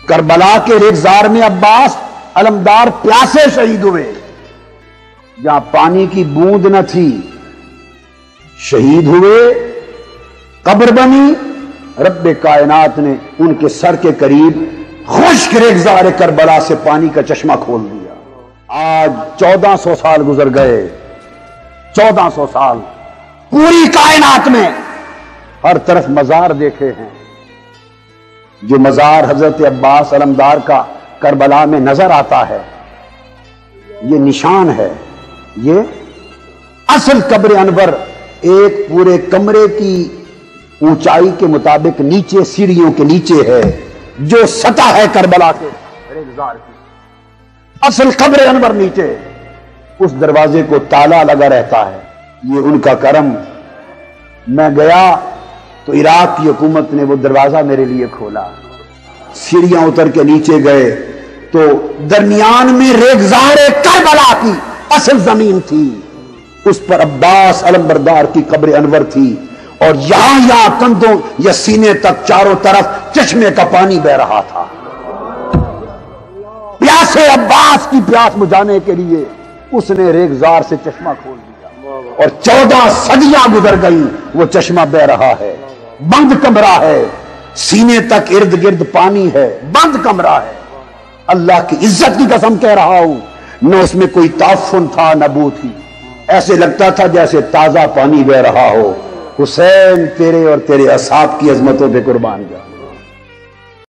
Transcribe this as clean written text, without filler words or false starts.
کربلا کے ریگزار میں عباس علمدار پیاسے شہید ہوئے، جہاں پانی کی بوند نہ تھی، شہید ہوئے، قبر بنی، رب کائنات نے ان کے سر کے قریب خشک ریگزار کربلا سے پانی کا چشمہ کھول دیا۔ آج 1400 سال گزر گئے، 1400 سال، پوری کائنات میں ہر طرف مزار دیکھے ہیں۔ جو مزار حضرت عباس علمدار کا کربلا میں نظر آتا ہے، یہ نشان ہے، یہ اصل قبر انور ایک پورے کمرے کی اونچائی کے مطابق نیچے سیڑھیوں کے نیچے ہے، جو سطح ہے کربلا کے ریگزار کی، اصل قبر انور نیچے، اس دروازے کو تالا لگا رہتا ہے۔ یہ ان کا کرم، میں گیا تو عراق کی حکومت نے وہ دروازہ میرے لیے کھولا، سیڑھیاں اتر کے نیچے گئے تو درمیان میں ریگزار کربلا کی اصل زمین تھی، اس پر عباس علمبردار کی قبر انور تھی، اور یہاں کندھوں یا سینے تک چاروں طرف چشمے کا پانی بہ رہا تھا۔ پیاسے عباس کی پیاس بجھانے کے لیے اس نے ریگزار سے چشمہ کھول دیا، اور 14 صدیاں گزر گئی، وہ چشمہ بہ رہا ہے، بند کمرہ ہے، سینے تک ارد گرد پانی ہے، بند کمرہ ہے۔ اللہ کی عزت کی قسم کہہ رہا ہوں، نہ اس میں کوئی تعفن تھا نہ بو تھی، ایسے لگتا تھا جیسے تازہ پانی بہ رہا ہو۔ حسین تیرے اور تیرے اصحاب کی عظمتوں پہ قربان جا۔